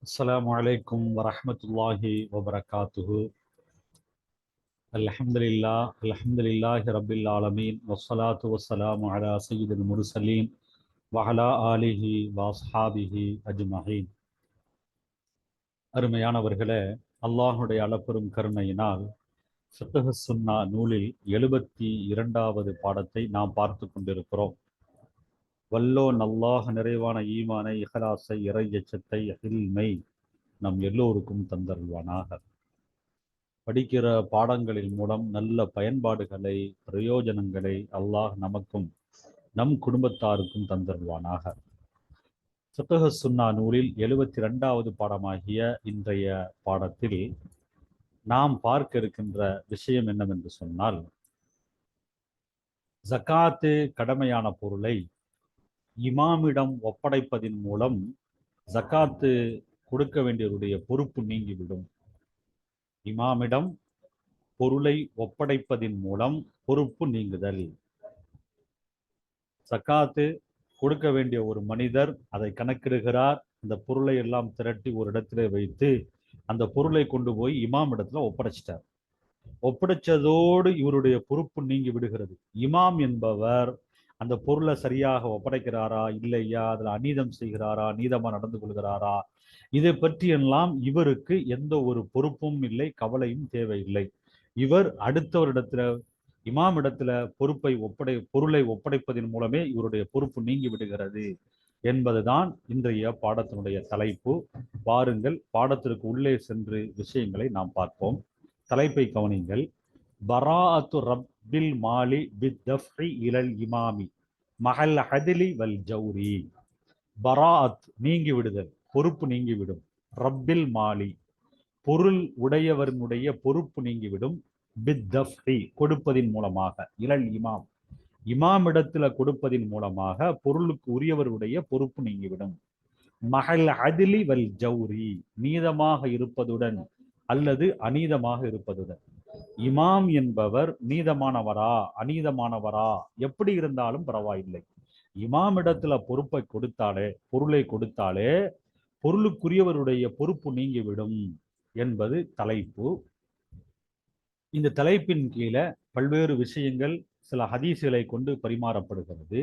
السلام عليكم ورحمة الله وبركاته. الحمد لله رب العالمين والصلاة والسلام على سيد المرسلين وعلى آله وأصحابه أجمعين. அருமையானவர்களே, அல்லாஹுடைய அளப்பெரும் கருணையினால் ஃபிக்ஹ் சுன்னா நூலில் 72வது பாடத்தை நாம் பார்த்து கொண்டிருக்கிறோம். வல்லோ நல்லாஹ் நிறைவான ஈமானை, இஹ்லாஸை, இறை எச்சத்தை, இல்மை நம் எல்லோருக்கும் தந்தருள்வானாக. படிக்கிற பாடங்களின் மூலம் நல்ல பயன்பாடுகளை, பிரயோஜனங்களை அல்லாஹ் நமக்கும் நம் குடும்பத்தாருக்கும் தந்தருள்வானாக. ஃபிக்ஹ் சுன்னா நூலில் 72வது பாடமாகிய இன்றைய பாடத்தில் நாம் பார்க்க இருக்கின்ற விஷயம் என்னவென்று சொன்னால், ஜகாத்து கடமையான பொருளை இமாமிடம் ஒப்படைப்பதின் மூலம் ஜகாத்து கொடுக்க வேண்டியவருடைய பொறுப்பு நீங்கிவிடும். இமாமிடம் பொருளை ஒப்படைப்பதின் மூலம் பொறுப்பு நீங்குதல். ஜகாத்து கொடுக்க வேண்டிய ஒரு மனிதர் அதை கணக்கிடுகிறார். அந்த பொருளை எல்லாம் திரட்டி ஒரு இடத்துல வைத்து அந்த பொருளை கொண்டு போய் இமாம் இடத்துல ஒப்படைச்சிட்டார். ஒப்படைச்சதோடு இவருடைய பொறுப்பு நீங்கி விடுகிறது. இமாம் என்பவர் அந்த பொருளை சரியாக ஒப்படைக்கிறாரா இல்லையா, அதுல அநீதம் செய்கிறாரா, நீதமா நடந்து கொள்கிறாரா, இதை பற்றியெல்லாம் இவருக்கு எந்த ஒரு பொறுப்பும் இல்லை, கவலையும் தேவையில்லை. இவர் அடுத்தவரிடத்துல இமாம் இடத்துல பொருளை ஒப்படைப்பதன் மூலமே இவருடைய பொறுப்பு நீங்கி விடுகிறது என்பதுதான் இன்றைய பாடத்தினுடைய தலைப்பு. வாருங்கள், பாடத்திற்கு உள்ளே சென்று விஷயங்களை நாம் பார்ப்போம். தலைப்பை கவனிங்கள். பராஅத்து ரப்பில் மாலி பித்தஃபி இலல் இமாமி மஹல் ஹதிலி வல் ஜௌரி. பராஅத் நீங்கி விடுதல், பொறுப்பு நீங்கிவிடும். ரப்பில் மாலி பொருள் உடையவனுடைய பொறுப்பு நீங்கிவிடும். பித்தஃபி கொடுப்பதின் மூலமாக, இலல் இமாம் இமாமிடத்துல கொடுப்பதின் மூலமாக பொருளுக்கு உரியவருடைய பொறுப்பு நீங்கிவிடும். மஹல் அதிலி வல் ஜௌரி நீதமாக இருப்பதுடன் அல்லது அநீதமாக இருப்பதுடன். இமாம் என்பவர் நீதமானவரா அநீதமானவரா எப்படி இருந்தாலும் பரவாயில்லை, இமாமிடத்துல பொறுப்பை கொடுத்தாலே, பொருளை கொடுத்தாலே பொருளுக்குரியவருடைய பொறுப்பு நீங்கிவிடும் என்பது தலைப்பு. இந்த தலைப்பின் கீழே பல்வேறு விஷயங்கள் சில ஹதீஸ்களை கொண்டு பரிமாறப்படுகிறது.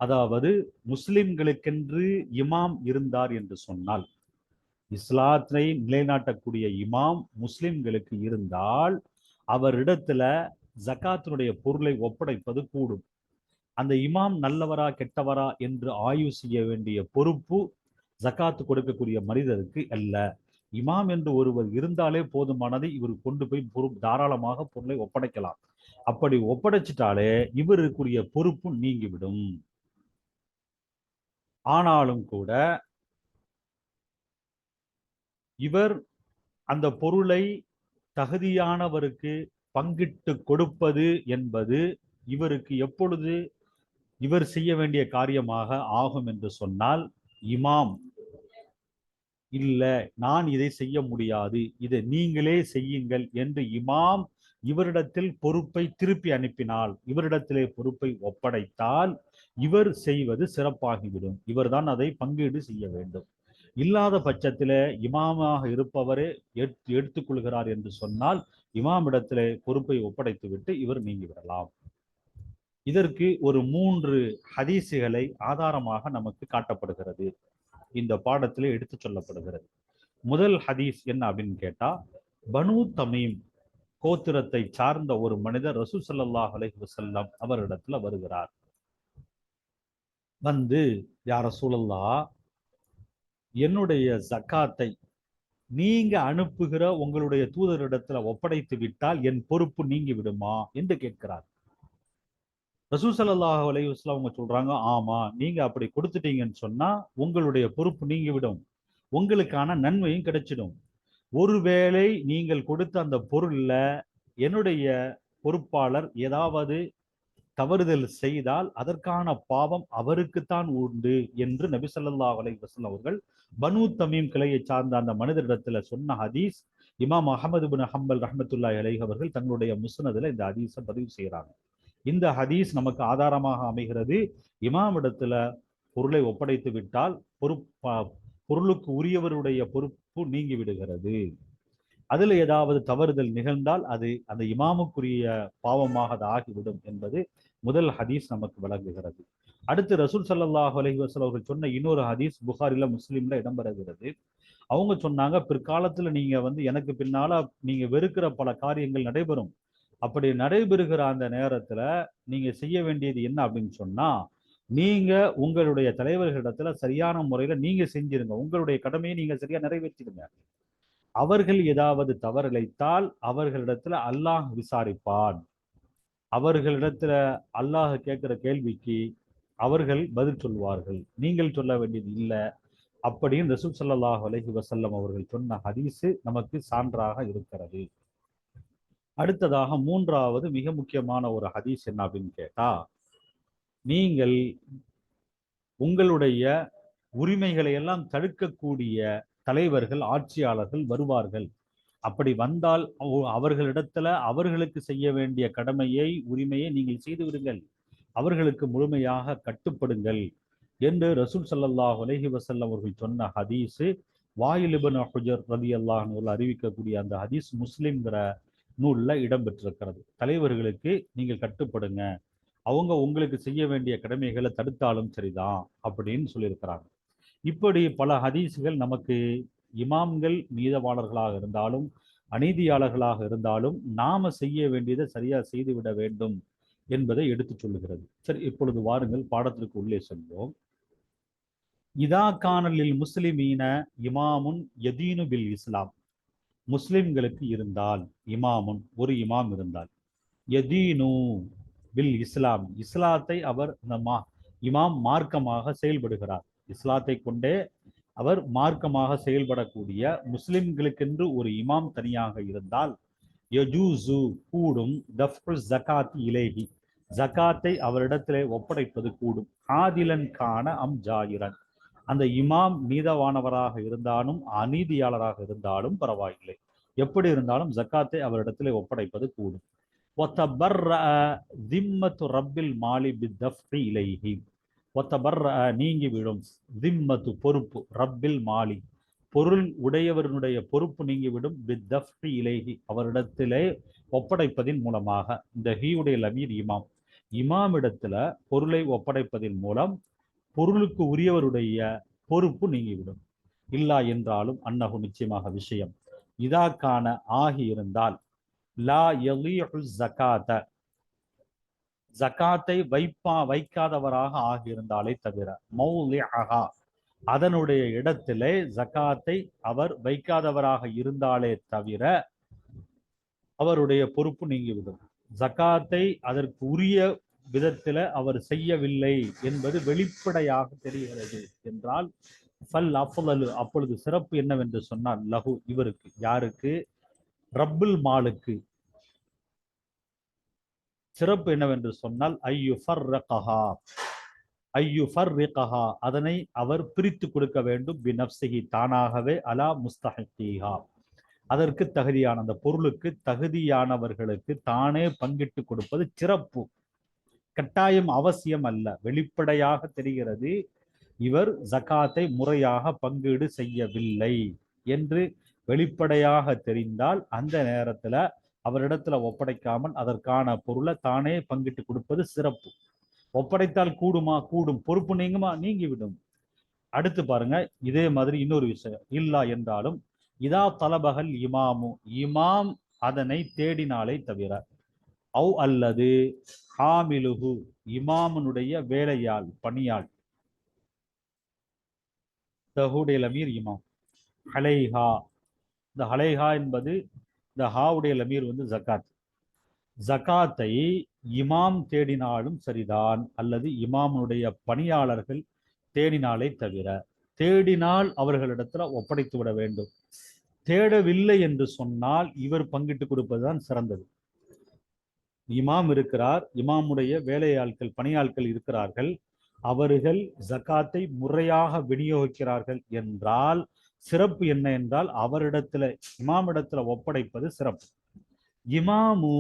அதாவது, முஸ்லிம்களுக்கென்று இமாம் இருந்தார் என்று சொன்னால், இஸ்லாத்தை நிலைநாட்டக்கூடிய இமாம் முஸ்லிம்களுக்கு இருந்தால் அவரிடத்துல ஜகாத்தினுடைய பொருளை ஒப்படைப்பது கூடும். அந்த இமாம் நல்லவரா கெட்டவரா என்று ஆய்வு செய்ய வேண்டிய பொறுப்பு ஜகாத்து கொடுக்கக்கூடிய மனிதருக்கு அல்ல. இமாம் என்று ஒருவர் இருந்தாலே போதுமானது, இவர் கொண்டு போய் தாராளமாக பொருளை ஒப்படைக்கலாம். அப்படி ஒப்படைச்சிட்டாலே இவருக்குரிய பொறுப்பு நீங்கிவிடும். ஆனாலும் கூட இவர் அந்த பொருளை தகுதியானவருக்கு பங்கிட்டு கொடுப்பது என்பது இவருக்கு எப்பொழுது இவர் செய்ய வேண்டிய காரியமாக ஆகும் என்று சொன்னால், இமாம் இல்ல நான் இதை செய்ய முடியாது, இதை நீங்களே செய்யுங்கள் என்று இமாம் இவரிடத்தில் பொறுப்பை திருப்பி அனுப்பினால், இவரிடத்திலே பொறுப்பை ஒப்படைத்தால் இவர் செய்வது சிறப்பாகிவிடும். இவர்தான் அதை பங்கீடு செய்ய வேண்டும். இல்லாத பட்சத்தில இமாமாக இருப்பவரே எடுத்துக்கொள்கிறார் என்று சொன்னால் இமாமிடத்திலே பொறுப்பை ஒப்படைத்து விட்டு இவர் நீங்கிவிடலாம். இதற்கு ஒரு 3 ஹதீசுகளை ஆதாரமாக நமக்கு காட்டப்படுகிறது, இந்த பாடத்திலே எடுத்து சொல்லப்படுகிறது. முதல் ஹதீஸ் என்ன அப்படின்னு கேட்டா, பனு தமீம் கோத்திரத்தை சார்ந்த ஒரு மனிதர் ரசூல் ஸல்லல்லாஹு அலைஹி வஸல்லம் அவரிடத்துல வருகிறார். வந்து, யா ரசூலல்லாஹ், என்னுடைய ஜக்காத்தை நீங்க அனுப்புகிற உங்களுடைய தூதரிடத்துல ஒப்படைத்து விட்டால் என் பொறுப்பு நீங்கி விடுமா என்று கேட்கிறார். ரசூல் ஸல்லல்லாஹு அலைஹி வஸல்லம் அவங்க சொல்றாங்க, ஆமா, நீங்க அப்படி கொடுத்துட்டீங்கன்னு சொன்னா உங்களுடைய பொறுப்பு நீங்கிவிடும், உங்களுக்கான நன்மையும் கிடைச்சிடும். ஒருவேளை நீங்கள் கொடுத்த அந்த பொருள்ல என்னுடைய பொறுப்பாளர் ஏதாவது தவறுதல் செய்தால் அதற்கான பாவம் அவருக்குத்தான் உண்டு என்று நபி ஸல்லல்லாஹு அலைஹி வஸல்லம் அவர்கள் பனு தமீம் கிளையை சார்ந்த அந்த மனிதரிடத்துல சொன்ன ஹதீஸ். இமாம் அஹமது பின் ஹம்பல் ரஹ்மத்துல்லாஹி அலைஹி அவர்கள் தங்களுடைய முஸ்னதுல இந்த ஹதீஸை பதிவு செய்கிறாங்க. இந்த ஹதீஸ் நமக்கு ஆதாரமாக அமைகிறது. இமாம் இடத்துல பொருளை ஒப்படைத்து விட்டால் பொருளுக்கு உரியவருடைய பொறுப்பு நீங்கி விடுகிறது. அதுல ஏதாவது தவறுதல் நிகழ்ந்தால் அது அந்த இமாமுக்குரிய பாவமாக அது ஆகிவிடும் என்பது முதல் ஹதீஸ் நமக்கு விளங்குகிறது. அடுத்து ரசூல் ஸல்லல்லாஹு அலைஹி வஸல்லம் அவர்கள் சொன்ன இன்னொரு ஹதீஸ் புகாரில முஸ்லிம்ல இடம்பெறுகிறது. அவங்க சொன்னாங்க, பிற்காலத்துல நீங்க எனக்கு பின்னால நீங்க வெறுக்கிற பல காரியங்கள் நடைபெறும். அப்படி நடைபெறுகிற அந்த நேரத்துல நீங்க செய்ய வேண்டியது என்ன அப்படின்னு சொன்னா, நீங்க உங்களுடைய தலைவர்களிடத்துல சரியான முறையில நீங்க செஞ்சிருங்க, உங்களுடைய கடமையை நீங்க சரியா நிறைவேற்றிடுங்க. அவர்கள் ஏதாவது தவறிழைத்தால் அவர்களிடத்துல அல்லாஹ் விசாரிப்பான். அவர்களிடத்துல அல்லாஹ் கேட்கிற கேள்விக்கு அவர்கள் பதில் சொல்வார்கள், நீங்கள் சொல்ல வேண்டியது இல்லை அப்படின்னு ரசூல் ஸல்லல்லாஹு அலைஹி வஸல்லம் அவர்கள் சொன்ன ஹதீஸு நமக்கு சான்றாக இருக்கிறது. அடுத்ததாக மூன்றாவது மிக முக்கியமான ஒரு ஹதீஸ் என்ன அப்படின்னு கேட்டா, நீங்கள் உங்களுடைய உரிமைகளை எல்லாம் தடுக்கக்கூடிய தலைவர்கள் ஆட்சியாளர்கள் வருவார்கள். அப்படி வந்தால் அவர்களிடத்துல அவர்களுக்கு செய்ய வேண்டிய கடமையை உரிமையை நீங்கள் செய்து விடுங்கள், அவர்களுக்கு முழுமையாக கட்டுப்படுங்கள் என்று ரசூல் ஸல்லல்லாஹு அலைஹி வஸல்லம் அவர்கள் சொன்ன ஹதீஸு வாயில் இப்னு ஹுஜர் ரலியல்லாஹு அன்ஹு அறிவிக்கக்கூடிய அந்த ஹதீஸ் முஸ்லிம்ங்கிற நூல்ல இடம்பெற்றிருக்கிறது. தலைவர்களுக்கு நீங்கள் கட்டுப்படுங்க, அவங்க உங்களுக்கு செய்ய வேண்டிய கடமைகளை தடுத்தாலும் சரிதான் அப்படின்னு சொல்லியிருக்கிறாங்க. இப்படி பல ஹதீஸுகள் நமக்கு இமாம்கள் நீதவாளர்களாக இருந்தாலும் அநீதியாளர்களாக இருந்தாலும் நாம செய்ய வேண்டியதை சரியா செய்துவிட வேண்டும் என்பதை எடுத்து சொல்லுகிறது. சரி, இப்பொழுது வாருங்கள் பாடத்திற்கு உள்ளே செல்வோம். இதா கானலில் முஸ்லிமீன இமாமுன் யதீனு பில் இஸ்லாம், முஸ்லிம்களுக்கு இருந்தால் இமாமுன் ஒரு இமாம் இருந்தால், யதீனு பில் இஸ்லாம் இஸ்லாத்தை அவர் இமாம் மார்க்கமாக செயல்படுகிறார், இஸ்லாத்தை கொண்டே அவர் மார்க்கமாக செயல்படக்கூடிய முஸ்லிம்களுக்கென்று ஒரு இமாம் தனியாக இருந்தால், யஜூசு கூடும், தஃப்உ ஜகாத்தி இலேஹி ஜகாத்தை அவரிடத்திலே ஒப்படைப்பது கூடும், ஆதிலன் கான அம் ஜாயிரன் அந்த இமாம் நீதவானவராக இருந்தாலும் அநீதியாளராக இருந்தாலும் பரவாயில்லை, எப்படி இருந்தாலும் ஜக்காத்தை அவரிடத்திலே ஒப்படைப்பது கூடும். ரப்பில் மாலி பித்தஃப்இ இலைஹி, நீங்கி விடும், திம்மத்து பொறுப்பு, ரப்பில் மாலி பொருள் உடையவருடைய பொறுப்பு நீங்கிவிடும், பித்தஃப்இ இலைஹி அவரிடத்திலே ஒப்படைப்பதின் மூலமாக. இந்த ஹீயுடைய லமீர் இமாம், இமாமிடத்துல பொருளை ஒப்படைப்பதின் மூலம் பொருளுக்கு உரியவருடைய பொறுப்பு நீங்கிவிடும். இல்லா என்றாலும் அன்னஹு நிச்சயமாக விஷயம், இதாக்கான ஆகி இருந்தால், லா யலீஹு ஜகாத ஜகாத்தை வைக்காதவராக ஆகியிருந்தாலே தவிர, மௌலிஅஹா அதனுடைய இடத்திலே ஜகாத்தை அவர் வைக்காதவராக இருந்தாலே தவிர அவருடைய பொறுப்பு நீங்கிவிடும். ஜகாத்தை அதற்கு உரிய விதத்தில் அவர் செய்யவில்லை என்பது வெளிப்படையாக தெரிகிறது என்றால், ஃபல் அஃலலு அப்பொழுது சிறப்பு என்னவென்று சொன்னால், லஹு இவருக்கு, யாருக்கு, ரப்புல் மாலுக்கு சிறப்பு என்னவென்று சொன்னால், ஐயுஃபர்ரிகஹா அதனை அவர் பிரித்து கொடுக்க வேண்டும், பினப்சிஹி தானாகவே, அலா முஸ்தஹிகா அதற்கு தகுதியான அந்த பொருளுக்கு தகுதியானவர்களுக்கு தானே பங்கிட்டு கொடுப்பது சிறப்பு, கட்டாயம் அவசியம் அல்ல. வெளிப்படையாக தெரிகிறது இவர் ஜகாத்தை முறையாக பங்கீடு செய்யவில்லை என்று வெளிப்படையாக தெரிந்தால் அந்த நேரத்துல அவரிடத்துல ஒப்படைக்காமல் அதற்கான பொருளை தானே பங்கிட்டு கொடுப்பது சிறப்பு. ஒப்படைத்தால் கூடுமா? கூடும். பொறுப்பு நீங்குமா? நீங்கிவிடும். அடுத்து பாருங்க, இதே மாதிரி இன்னொரு விஷயம், இல்லா என்றாலும், இதா தலபகல் இமாமு இமாம் அதனை தேடினாலே தவிர, அவ் அல்லது ஹாமிலுஹு இமாமனுடைய வேலையாள் பணியாள், தஹுடைய லமீர் இமாம், ஹலைஹா இந்த ஹலைஹா என்பது இந்த ஹாவுடைய லமீர் ஜகாத், ஜகாத்தை இமாம் தேடினாலும் சரிதான் அல்லது இமாமுடைய பணியாளர்கள் தேடினாலே தவிர, தேடினால் அவர்களிடத்துல ஒப்படைத்து விட வேண்டும். தேடவில்லை என்று சொன்னால் இவர் பங்கிட்டு கொடுப்பதுதான் சிறந்தது. இமாம் இருக்கிறார், இமாமுடைய வேலையாட்கள் பணியாட்கள் இருக்கிறார்கள், அவர்கள் ஜகாத்தை முறையாக விநியோகிக்கிறார்கள் என்றால் சிறப்பு என்ன என்றால் அவரிடத்துல இமாமிடத்துல ஒப்படைப்பது சிறப்பு. இமாமு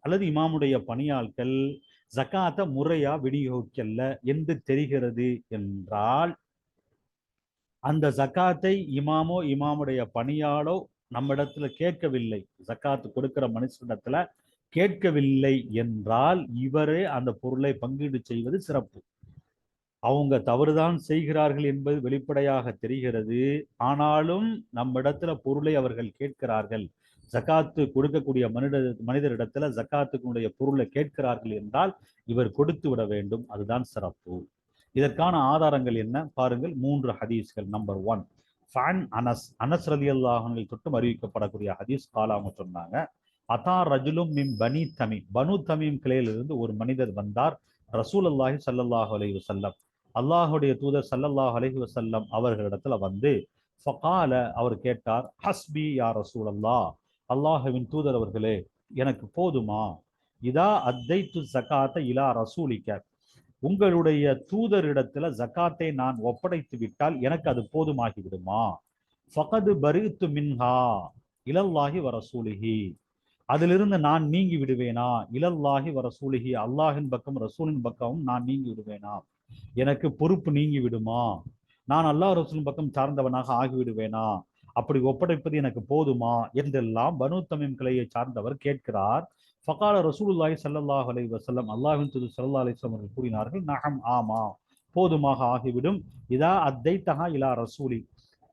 அல்லது இமாமுடைய பணியாட்கள் ஜகாத்தை முறையா விநியோகிக்கல என்று தெரிகிறது என்றால் அந்த ஜக்காத்தை இமாமோ இமாமுடைய பணியாளோ நம்மிடத்துல கேட்கவில்லை, ஜக்காத்து கொடுக்கிற மனுஷனிடத்துல கேட்கவில்லை என்றால் இவரே அந்த பொருளை பங்கீடு செய்வது சிறப்பு. அவங்க தவறுதான் செய்கிறார்கள் என்பது வெளிப்படையாக தெரிகிறது. ஆனாலும் நம்மிடத்துல பொருளை அவர்கள் கேட்கிறார்கள், ஜக்காத்து கொடுக்கக்கூடிய மனிதரிடத்துல ஜக்காத்துக்குடைய பொருளை கேட்கிறார்கள் என்றால் இவர் கொடுத்து விட வேண்டும். அதுதான் சிறப்பு. இதற்கான ஆதாரங்கள் என்ன பாருங்கள், 3 ஹதீஸ்கள். நம்பர் 1, ஃபன் அனஸ், அனஸ் ரலியல்லாஹு அன்ஹு தொட்டும் அறிவிக்கப்படக்கூடிய ஹதீஸ். கால அவங்க சொன்னாங்க, அதா ரஜுலும் மின் பனி தமீம், பனு தமீம் கிளையிலிருந்து ஒரு மனிதர் வந்தார் ரசூலுல்லாஹி ஸல்லல்லாஹு அலைஹி வஸல்லம், அல்லாஹுடைய தூதர் ஸல்லல்லாஹு அலைஹி வஸல்லம் அவர்களிடத்துல வந்து, ஃபகால, அவர் கேட்டார், ஹஸ்பி யா ரசூலல்லாஹ், அல்லாஹுவின் தூதர் அவர்களே எனக்கு போதுமா, இதா அத்தைத்து ஜகாத்த இலா ரசூலிக்க, உங்களுடைய தூதரிடத்துல ஜக்காத்தை நான் ஒப்படைத்து விட்டால் எனக்கு அது போதுமாகி விடுமா, ஃபகது பரித்து மின்ஹா இலல்லாஹி வரசூலிஹி, அதிலிருந்து நான் நீங்கி விடுவேனா, இலல்லாஹி வரசூலிஹி, அல்லாஹின் பக்கம் ரசூலின் பக்கமும் நான் நீங்கி விடுவேனா, எனக்கு பொறுப்பு நீங்கி விடுமா, நான் அல்லாஹ் ரசூலின் பக்கம் சார்ந்தவனாக ஆகிவிடுவேனா, அப்படி ஒப்படைப்பது எனக்கு போதுமா என்றெல்லாம் பனு தமீம் கிளையை சார்ந்தவர் கேட்கிறார். ஃபகால ரசூலுல்லாஹி ஸல்லல்லாஹு அலைஹி வஸல்லம், அல்லாஹ்வின் தூதர் ஸல்லல்லாஹு அலைஹி வஸல்லம் அவர்கள் கூறினார்கள், நஅம், ஆமா, போதுமாக ஆகிவிடும். இதா அத்தைத்தஹா இலா ரசூலி,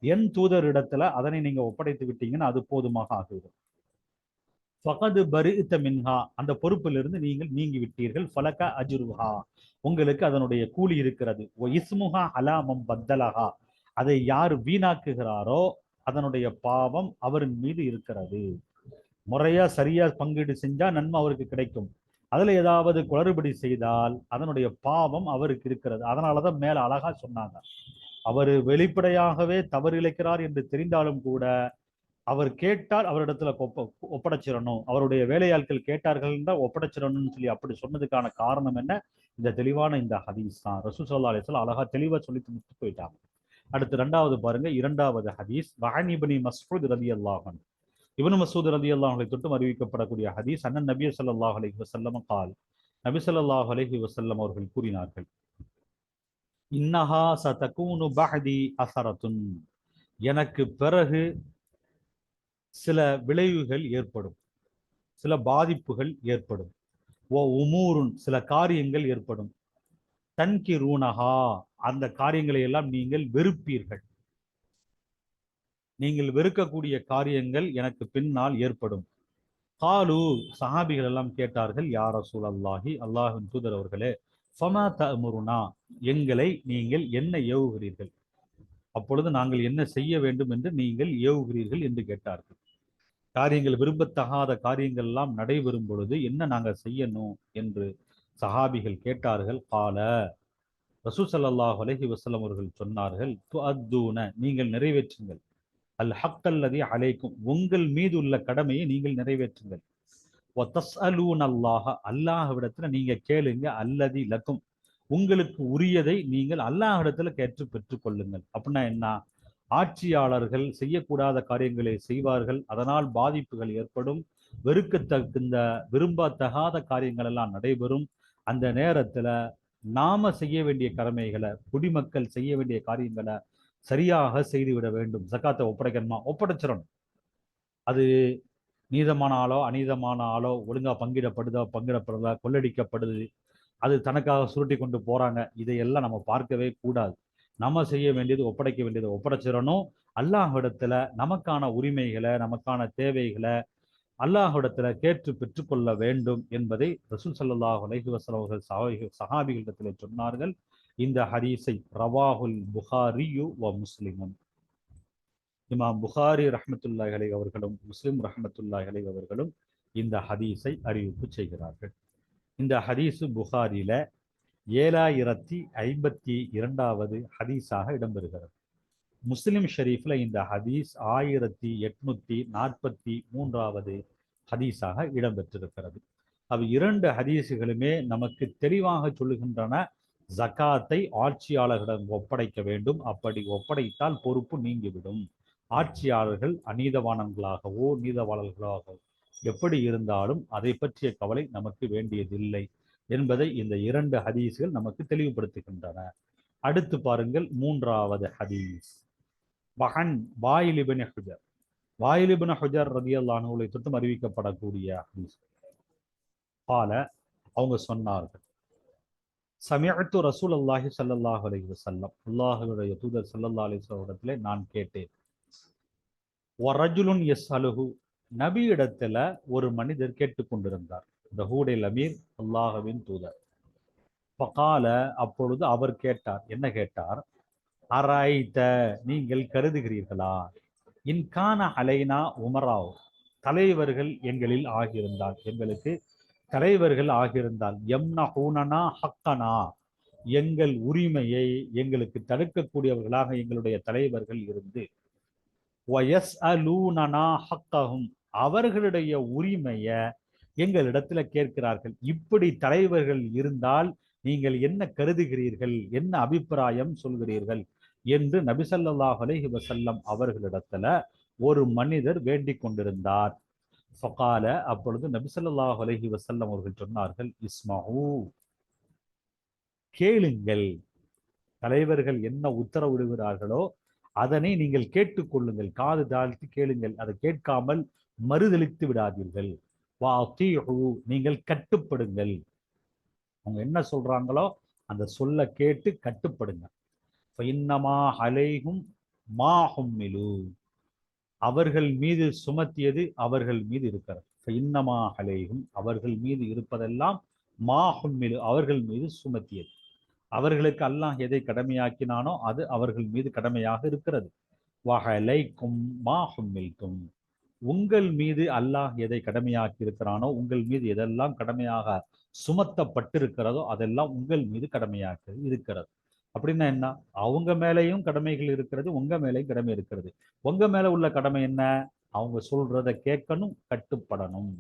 என் தூதரிடத்துல அதனை நீங்க ஒப்படைத்து விட்டீங்கன்னா அது போதுமாக ஆகிவிடும். ஃபகது பரித்த மின்ஹா, அந்த பொறுப்பிலிருந்து நீங்கள் நீங்கி விட்டீர்கள். ஃபலக அஜ்ருஹா, உங்களுக்கு அதனுடைய கூலி இருக்கிறது. ஒ இஸ்முஹா அலாமம் பத்தலஹா, அதை யார் வீணாக்குகிறாரோ அதனுடைய பாவம் அவரின் மீது இருக்கிறது. முறையா சரியா பங்கீடு செஞ்சா நன்மை அவருக்கு கிடைக்கும். அதுல ஏதாவது குளறுபடி செய்தால் அதனுடைய பாவம் அவருக்கு இருக்கிறது. அதனாலதான் மேல அழகா சொன்னாங்க, அவர் வெளிப்படையாகவே தவறு இழைக்கிறார் என்று தெரிந்தாலும் கூட அவர் கேட்டால் அவரிடத்துல ஒப்படைச்சிடணும், அவருடைய வேலையாட்கள் கேட்டார்கள் என்றால் ஒப்படைச்சிடணும்னு சொல்லி அப்படி சொன்னதுக்கான காரணம் என்ன, இந்த தெளிவான இந்த ஹதீஸ் தான். ரசூல் ஸல்லல்லாஹு அலைஹி வஸல்லம் அழகா தெளிவா சொல்லி முடித்து போயிட்டாங்க. அடுத்து 2வது பாருங்க, 2வது ஹதீஸ். வஅன் இப்னி மஸ்ஊத் ரலியல்லாஹு அன்ஹு, இப்னு மஸ்ஊத் ரலியல்லாஹு அன்ஹு தொட்டும் அறிவிக்கப்படக்கூடிய ஹதீஸ். அண்ணன் நபி ஸல்லல்லாஹு அலைஹி வஸல்லம் கால், நபி ஸல்லல்லாஹு அலைஹி வஸல்லம் அவர்கள் கூறினார்கள், இன்னஹா சதகூனு பஅதி அஸரத்துன், எனக்கு பிறகு சில விளைவுகள் ஏற்படும், சில பாதிப்புகள் ஏற்படும். ஓ உமூருன், சில காரியங்கள் ஏற்படும். தன்கிரூனஹா, அந்த காரியங்களை எல்லாம் நீங்கள் வெறுப்பீர்கள், நீங்கள் வெறுக்கக்கூடிய காரியங்கள் எனக்கு பின்னால் ஏற்படும். காலு, சஹாபிகள் எல்லாம் கேட்டார்கள், யா ரசூலல்லாஹி, அல்லாஹ்வின் தூதர் அவர்களே, ஃபமா தஅமுருனா, எங்களை நீங்கள் என்ன ஏவுகிறீர்கள், அப்பொழுது நாங்கள் என்ன செய்ய வேண்டும் என்று நீங்கள் ஏவுகிறீர்கள் என்று கேட்டார்கள். காரியங்கள், விரும்பத்தகாத காரியங்கள் எல்லாம் நடைபெறும் பொழுது என்ன நாங்க செய்யணும் என்று சஹாபிகள் கேட்டார்கள். கால, ரசூல் ஸல்லல்லாஹு அலைஹி வஸல்லம் அவர்கள் சொன்னார்கள், துஅத்தூன, நீங்கள் நிறைவேற்றுங்கள், அல் ஹக்கல்லதி அலைக்கும், உங்கள் மீது உள்ள கடமையை நீங்கள் நிறைவேற்றுங்கள். வ தஸ்அலூன அல்லாஹ, அல்லாஹ்விடத்துல நீங்க கேளுங்க, அல்லதி லக்கும், உங்களுக்கு உரியதை நீங்கள் அல்லாஹ்விடத்துல கேட்டு பெற்றுக்கொள்ளுங்கள். அப்படின்னா என்ன, ஆட்சியாளர்கள் செய்யக்கூடாத காரியங்களை செய்வார்கள், அதனால் பாதிப்புகள் ஏற்படும், வெறுக்கத்தகுந்த விரும்பத்தகாத காரியங்கள் எல்லாம் நடைபெறும். அந்த நேரத்துல நாம செய்ய வேண்டிய கடமைகளை, குடிமக்கள் செய்ய வேண்டிய காரியங்களை சரியாக செய்துவிட வேண்டும். ஜக்காத்தை ஒப்படைக்கணுமா, ஒப்படைச்சிடணும். அது நீதமான ஆளோ அநீதமான ஆளோ, ஒழுங்கா பங்கிடப்படுதா பங்கிடப்படுதா, கொள்ளடிக்கப்படுது, அது தனக்காக சுருட்டி கொண்டு போறாங்க, இதையெல்லாம் நம்ம பார்க்கவே கூடாது. நம்ம செய்ய வேண்டியது ஒப்படைக்க வேண்டியது ஒப்படைச்சிடணும். அல்லாஹ்விடத்துல நமக்கான உரிமைகளை, நமக்கான தேவைகளை அல்லாஹ்விடத்துல கேட்டு பெற்றுக்கொள்ள வேண்டும் என்பதை ரசூல் ஸல்லல்லாஹு அலைஹி வஸல்லம் அவர்கள் சஹாபிகளிடத்தில் சொன்னார்கள். இந்த ஹதீஸை ரவாஹுல் புகாரியு வ முஸ்லிமும், இமாம் புகாரி ரஹ்மத்துல்லாஹி அலைஹி அவர்களும் முஸ்லிம் ரஹ்மத்துல்லாஹி அலைஹி அவர்களும் இந்த ஹதீஸை அறிவிப்பு செய்கிறார்கள். இந்த ஹதீஸு புகாரில 7052வது ஹதீஸாக இடம்பெறுகிறது. முஸ்லிம் ஷரீஃப்ல இந்த ஹதீஸ் 1843வது ஹதீஸாக இடம்பெற்றிருக்கிறது. அவ் 2 ஹதீஸுகளுமே நமக்கு தெளிவாக சொல்லுகின்றன, ஜகாத்தை ஆட்சியாளர்களிடம் ஒப்படைக்க வேண்டும், அப்படி ஒப்படைத்தால் பொறுப்பு நீங்கிவிடும். ஆட்சியாளர்கள் அநீதவானங்களாகவோ நீதவாளர்களாகவோ எப்படி இருந்தாலும் அதை பற்றிய கவலை நமக்கு வேண்டியதில்லை என்பதை இந்த 2 ஹதீஸ்கள் நமக்கு தெளிவுபடுத்துகின்றன. அடுத்து பாருங்கள் 3வது ஹதீஸ். வஹன் வாயில் இப்னு ஹுஜர், வாயில் இப்னு ஹுஜர் ரலியல்லாஹு அன்ஹு தொட்டும் அறிவிக்கப்படக்கூடிய ஹதீஸ். பால அவங்க சொன்னார்கள், சமிஅத்து ரசூலுல்லாஹி ஸல்லல்லாஹு அலைஹி வஸல்லம், அல்லாஹ்வுடைய தூதர் ஸல்லல்லாஹு அலைஹி வஸல்லம் இடத்திலே நான் கேட்டேன். வரஜுலுன் யஸ்அலுஹு, நபி இடத்துல ஒரு மனிதர் கேட்டுக்கொண்டிருந்தார். இந்த ஹூடைல் அமீர் அல்லாஹ்வின் தூதர். ஃபகால, அப்பொழுது அவர் கேட்டார், என்ன கேட்டார்? அராய்த, நீங்கள் கருதுகிறீர்களா, இன்கான அலைனா உமராவ், தலைவர்கள் எங்களில் ஆகியிருந்தால், எங்களுக்கு தலைவர்கள் ஆகியிருந்தால், யம்னஹூனனா ஹக்கனா, எங்கள் உரிமையை எங்களுக்கு தடுக்கக்கூடியவர்களாக எங்களுடைய தலைவர்கள் இருந்து, வயஸ்அலூனனா ஹக்கஹும், அவர்களுடைய உரிமையை எங்களிடத்துல கேட்கிறார்கள். இப்படி தலைவர்கள் இருந்தால் நீங்கள் என்ன கருதுகிறீர்கள், என்ன அபிப்பிராயம் சொல்கிறீர்கள் என்று நபி ஸல்லல்லாஹு அலைஹி வஸல்லம் அவர்களிடத்துல ஒரு மனிதர் வேண்டிக் கொண்டிருந்தார். ஃபகால, அப்பொழுது நபி ஸல்லல்லாஹு அலைஹி வஸல்லம் அவர்கள் சொன்னார்கள், இஸ்மஹூ, கேளுங்கள், தலைவர்கள் என்ன உத்தரவிடுகிறார்களோ அதனை நீங்கள் கேட்டுக்கொள்ளுங்கள், காது தாழ்த்தி கேளுங்கள், அதை கேட்காமல் மறுதளித்து விடாதீர்கள். வாத்தீஹு, நீங்கள் கட்டுப்படுங்கள், அவங்க என்ன சொல்றாங்களோ அந்த சொல்ல கேட்டு கட்டுப்படுங்க. ஃபஇன்னமா அலைஹும் மா ஹும்மிலு, அவர்கள் மீது சுமத்தியது அவர்கள் மீது இருக்கிறது. ஃபஇன்னமா அலைஹும், அவர்கள் மீது இருப்பதெல்லாம் மா ஹும்மிலு, அவர்கள் மீது சுமத்தியது. அவர்களுக்கு அல்லாஹ் எதை கடமையாக்கினானோ அது அவர்கள் மீது கடமையாக இருக்கிறது. வஅலைக்கும் மா ஹும்மில்தும், உங்கள் மீது அல்லாஹ் எதை கடமையாக்கி இருக்கிறானோ, உங்கள் மீது எதெல்லாம் கடமையாக சுமத்தப்பட்டிருக்கிறதோ அதெல்லாம் உங்கள் மீது கடமையாக இருக்கிறது. அப்படின்னா என்ன? அவங்க மேலேயும் கடமைகள் இருக்கிறது, உங்க மேலேயும் கடமை இருக்கிறது. உங்க மேல உள்ள கடமை என்ன? அவங்க சொல்றதை கேட்கணும், கட்டுப்படணும்.